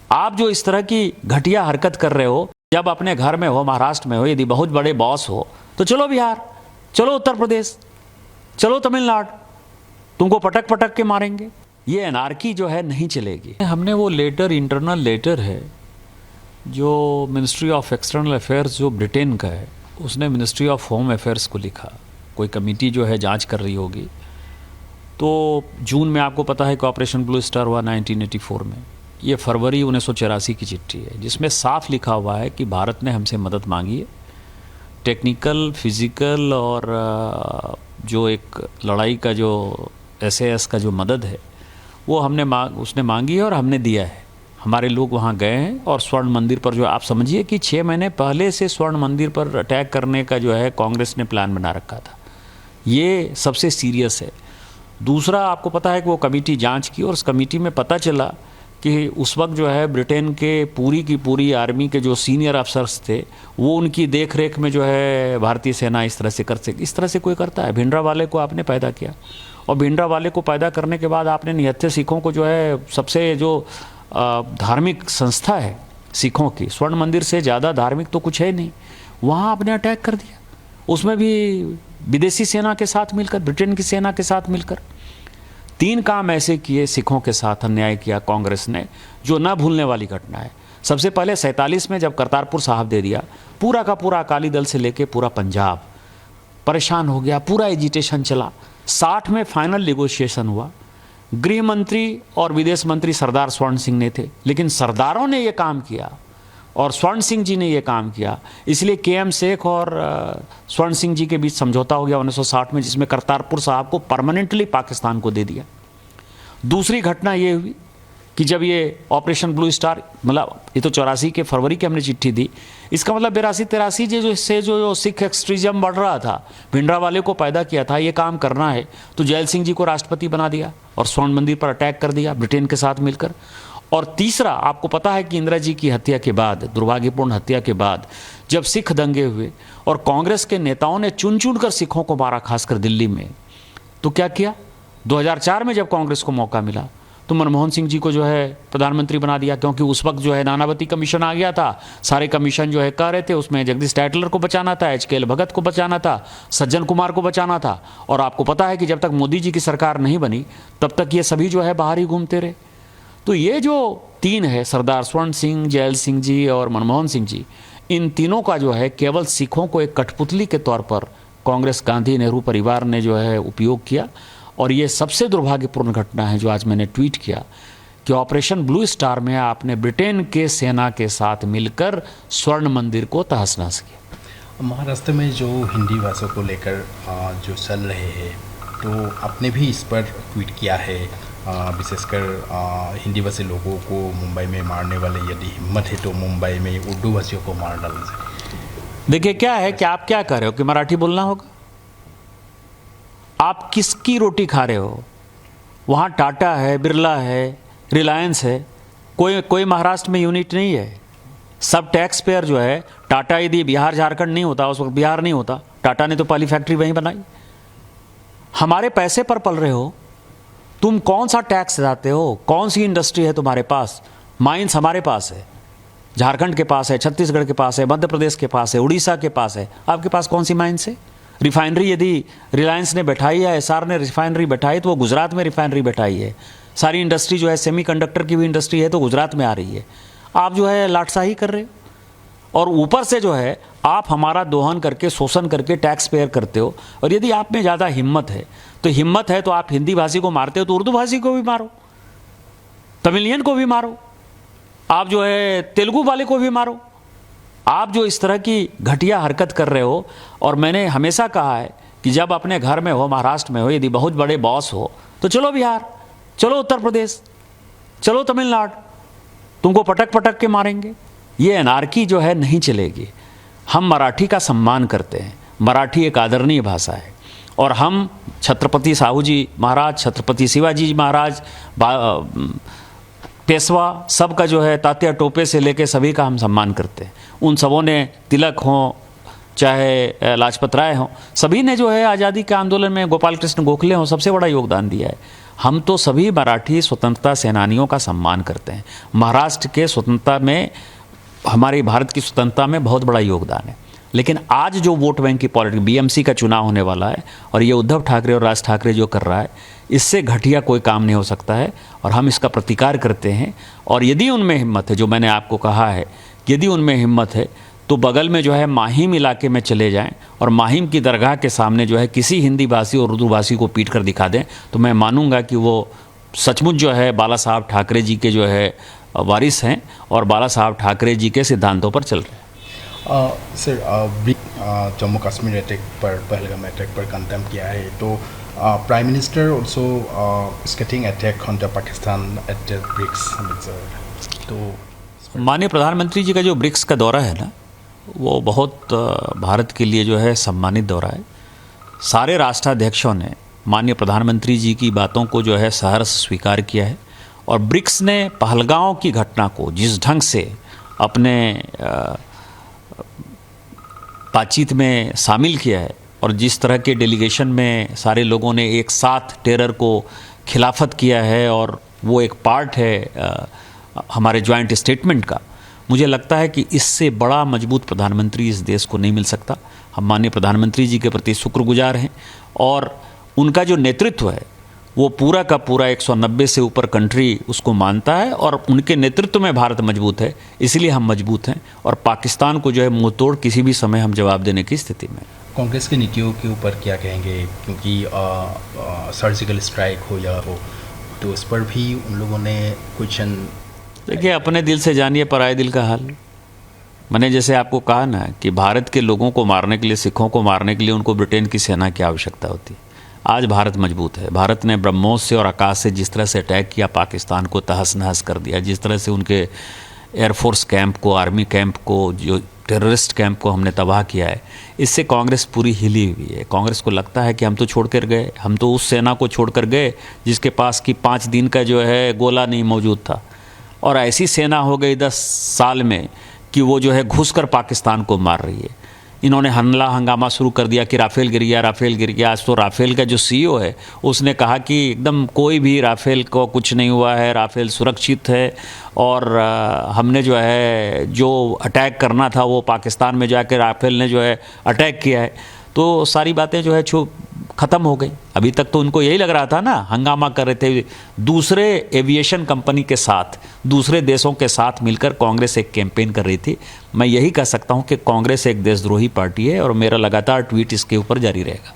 आप जो इस तरह की घटिया हरकत कर रहे हो, जब अपने घर में हो, महाराष्ट्र में हो, यदि बहुत बड़े बॉस हो तो चलो बिहार, चलो उत्तर प्रदेश, चलो तमिलनाडु, तुमको पटक पटक के मारेंगे। ये एनार्की जो है नहीं चलेगी। हमने वो लेटर, इंटरनल लेटर है जो मिनिस्ट्री ऑफ एक्सटर्नल अफेयर्स जो ब्रिटेन का है, उसने मिनिस्ट्री ऑफ होम अफेयर्स को लिखा। कोई कमेटी जो है जांच कर रही होगी। तो जून में आपको पता है कि ऑपरेशन ब्लू स्टार हुआ 1984 में। ये फरवरी 1984 की चिट्ठी है जिसमें साफ लिखा हुआ है कि भारत ने हमसे मदद मांगी है, टेक्निकल, फिजिकल और जो एक लड़ाई का जो SAS का जो मदद है वो उसने मांगी है और हमने दिया है। हमारे लोग वहाँ गए हैं और स्वर्ण मंदिर पर जो आप समझिए कि 6 महीने पहले से स्वर्ण मंदिर पर अटैक करने का जो है कांग्रेस ने प्लान बना रखा था। ये सबसे सीरियस है। दूसरा, आपको पता है कि वो कमेटी जांच की और उस कमेटी में पता चला कि उस वक्त जो है ब्रिटेन के पूरी की पूरी आर्मी के जो सीनियर अफसर्स थे वो उनकी देख रेख में जो है भारतीय सेना इस तरह से कर सके। इस तरह से कोई करता है? भिंडरावाले को आपने पैदा किया और भिंडरावाले को पैदा करने के बाद आपने निहत्थे सिखों को जो है सबसे जो धार्मिक संस्था है सिखों की, स्वर्ण मंदिर से ज़्यादा धार्मिक तो कुछ है नहीं, वहाँ आपने अटैक कर दिया। उसमें भी विदेशी सेना के साथ मिलकर, ब्रिटेन की सेना के साथ मिलकर। 3 काम ऐसे किए सिखों के साथ अन्याय किया कांग्रेस ने, जो ना भूलने वाली घटना है। सबसे पहले 47 में जब करतारपुर साहब दे दिया, पूरा का पूरा अकाली दल से लेके पूरा पंजाब परेशान हो गया, पूरा एजिटेशन चला। 60 में फाइनल नेगोशिएशन हुआ। गृह मंत्री और विदेश मंत्री सरदार स्वर्ण सिंह ने थे, लेकिन सरदारों ने ये काम किया और स्वर्ण सिंह जी ने ये काम किया, इसलिए KM शेख और स्वर्ण सिंह जी के बीच समझौता हो गया 1960 में, जिसमें करतारपुर साहब को परमानेंटली पाकिस्तान को दे दिया। दूसरी घटना ये हुई कि जब ये ऑपरेशन ब्लू स्टार, मतलब ये तो 84 के फरवरी की हमने चिट्ठी दी, इसका मतलब 82-83 जो सिख एक्सट्रीजम बढ़ रहा था, भिंडरावाले को पैदा किया था ये काम करना है, तो जैल सिंह जी को राष्ट्रपति बना दिया और स्वर्ण मंदिर पर अटैक कर दिया ब्रिटेन के साथ मिलकर। और तीसरा, आपको पता है कि इंदिरा जी की हत्या के बाद, दुर्भाग्यपूर्ण हत्या के बाद, जब सिख दंगे हुए और कांग्रेस के नेताओं ने चुन चुन कर सिखों को मारा, खासकर दिल्ली में, तो क्या किया? 2004 में जब कांग्रेस को मौका मिला तो मनमोहन सिंह जी को जो है प्रधानमंत्री बना दिया, क्योंकि उस वक्त जो है नानावती कमीशन आ गया था। सारे कमीशन जो है कह रहे थे उसमें जगदीश टाइटलर को बचाना था, HKL भगत को बचाना था, सज्जन कुमार को बचाना था। और आपको पता है कि जब तक मोदी जी की सरकार नहीं बनी तब तक ये सभी जो है बाहर ही घूमते रहे। तो ये जो 3 है, सरदार स्वर्ण सिंह, जैल सिंह जी और मनमोहन सिंह जी, इन तीनों का जो है केवल सिखों को एक कठपुतली के तौर पर कांग्रेस, गांधी, नेहरू परिवार ने जो है उपयोग किया। और ये सबसे दुर्भाग्यपूर्ण घटना है जो आज मैंने ट्वीट किया कि ऑपरेशन ब्लू स्टार में आपने ब्रिटेन के सेना के साथ मिलकर स्वर्ण मंदिर को तहस नहस किया। महाराष्ट्र में जो हिंदी भाषा को लेकर जो चल रहे हैं, तो आपने भी इस पर ट्वीट किया है, विशेषकर हिंदी भाषी लोगों को मुंबई में मारने वाले यदि हिम्मत है तो मुंबई में उर्दू भाषियों को मार डालना चाहिए। देखिए क्या है कि आप क्या कर रहे हो कि मराठी बोलना होगा? आप किसकी रोटी खा रहे हो? वहाँ टाटा है, बिरला है, रिलायंस है, कोई महाराष्ट्र में यूनिट नहीं है। सब टैक्स पेयर जो है, टाटा यदि बिहार झारखंड नहीं होता, उस वक्त बिहार नहीं होता, टाटा ने तो पहली फैक्ट्री वहीं बनाई। हमारे पैसे पर पल रहे हो तुम। कौन सा टैक्स देते हो? कौन सी इंडस्ट्री है तुम्हारे पास? माइंस हमारे पास है, झारखंड के पास है, छत्तीसगढ़ के पास है, मध्य प्रदेश के पास है, उड़ीसा के पास है। आपके पास कौन सी माइंस है? रिफाइनरी यदि रिलायंस ने बैठाई है, SR ने रिफाइनरी बैठाई, तो वो गुजरात में रिफाइनरी बैठाई है। सारी इंडस्ट्री जो है, सेमीकंडक्टर की भी इंडस्ट्री है तो गुजरात में आ रही है। आप जो है लाटसाही कर रहे हो और ऊपर से जो है आप हमारा दोहन करके, शोषण करके टैक्स पेयर करते हो। और यदि आप में ज़्यादा हिम्मत है तो आप हिंदी भाषी को मारते हो तो उर्दू भाषी को भी मारो, तमिलियन को भी मारो, आप जो है तेलुगु वाले को भी मारो। आप जो इस तरह की घटिया हरकत कर रहे हो, और मैंने हमेशा कहा है कि जब अपने घर में हो, महाराष्ट्र में हो, यदि बहुत बड़े बॉस हो तो चलो बिहार, चलो उत्तर प्रदेश, चलो तमिलनाडु, तुमको पटक पटक के मारेंगे। ये एनार्की जो है नहीं चलेगी। हम मराठी का सम्मान करते हैं, मराठी एक आदरणीय भाषा है और हम छत्रपति साहू जी महाराज, छत्रपति शिवाजी महाराज, पेशवा, सबका जो है तात्या टोपे से लेके सभी का हम सम्मान करते हैं। उन सबों ने, तिलक हों चाहे लाजपत राय हों, सभी ने जो है आज़ादी के आंदोलन में, गोपाल कृष्ण गोखले हों, सबसे बड़ा योगदान दिया है। हम तो सभी मराठी स्वतंत्रता सेनानियों का सम्मान करते हैं। महाराष्ट्र के स्वतंत्रता में, हमारी भारत की स्वतंत्रता में बहुत बड़ा योगदान है। लेकिन आज जो वोट बैंक की पॉलिटिक्स, बीएमसी का चुनाव होने वाला है और ये उद्धव ठाकरे और राज ठाकरे जो कर रहा है, इससे घटिया कोई काम नहीं हो सकता है और हम इसका प्रतिकार करते हैं। और यदि उनमें हिम्मत है, जो मैंने आपको कहा है, यदि उनमें हिम्मत है तो बगल में जो है माहिम इलाके में चले जाएं और माहिम की दरगाह के सामने जो है किसी हिंदी भाषी और उर्दू भाषी को पीट कर दिखा दें, तो मैं मानूंगा कि वो सचमुच जो है बाला साहब ठाकरे जी के जो है वारिस हैं और बाला साहब ठाकरे जी के सिद्धांतों पर चल रहे हैं। सर, जम्मू कश्मीर अटैक पर, पहलगाम अटैक पर कंडेम किया है, तो prime minister also skating attack on the Pakistan at the BRICS. तो माननीय प्रधानमंत्री जी का जो ब्रिक्स का दौरा है ना, वो बहुत भारत के लिए जो है सम्मानित दौरा है। सारे राष्ट्राध्यक्षों ने माननीय प्रधानमंत्री जी की बातों को जो है सहर्ष स्वीकार किया है और ब्रिक्स ने पहलगांव की घटना को जिस ढंग से अपने बातचीत में शामिल किया है और जिस तरह के डेलीगेशन में सारे लोगों ने एक साथ टेरर को खिलाफत किया है और वो एक पार्ट है हमारे जॉइंट स्टेटमेंट का, मुझे लगता है कि इससे बड़ा मजबूत प्रधानमंत्री इस देश को नहीं मिल सकता। हम माननीय प्रधानमंत्री जी के प्रति शुक्रगुजार हैं और उनका जो नेतृत्व है वो पूरा का पूरा 190 से ऊपर कंट्री उसको मानता है और उनके नेतृत्व में भारत मजबूत है, इसलिए हम मजबूत हैं और पाकिस्तान को जो है मुंह तोड़ किसी भी समय हम जवाब देने की स्थिति में। कांग्रेस की नीतियों के ऊपर क्या कहेंगे, क्योंकि सर्जिकल स्ट्राइक हो या हो तो उस पर भी उन लोगों ने क्वेश्चन। देखिए, अपने दिल से जानिए पराए दिल का हाल। मैंने जैसे आपको कहा ना कि भारत के लोगों को मारने के लिए, सिखों को मारने के लिए उनको ब्रिटेन की सेना की आवश्यकता होती है। आज भारत मजबूत है। भारत ने ब्रह्मोस से और आकाश से जिस तरह से अटैक किया, पाकिस्तान को तहस नहस कर दिया, जिस तरह से उनके एयरफोर्स कैंप को, आर्मी कैंप को, जो टेररिस्ट कैंप को हमने तबाह किया है, इससे कांग्रेस पूरी हिली हुई है। कांग्रेस को लगता है कि हम तो छोड़ कर गए, हम तो उस सेना को छोड़ कर गए जिसके पास कि 5 दिन का जो है गोला नहीं मौजूद था, और ऐसी सेना हो गई 10 साल में कि वो जो है घुसकर पाकिस्तान को मार रही है। इन्होंने हमला हंगामा शुरू कर दिया कि राफेल गिर गया, राफेल गिर गया। आज तो राफेल का जो सीईओ है उसने कहा कि एकदम कोई भी राफेल को कुछ नहीं हुआ है, राफेल सुरक्षित है और हमने जो है जो अटैक करना था वो पाकिस्तान में जाकर राफेल ने जो है अटैक किया है। तो सारी बातें जो है ख़त्म हो गई। अभी तक तो उनको यही लग रहा था ना, हंगामा कर रहे थे। दूसरे एविएशन कंपनी के साथ, दूसरे देशों के साथ मिलकर कांग्रेस एक कैंपेन कर रही थी। मैं यही कह सकता हूं कि कांग्रेस एक देशद्रोही पार्टी है और मेरा लगातार ट्वीट इसके ऊपर जारी रहेगा।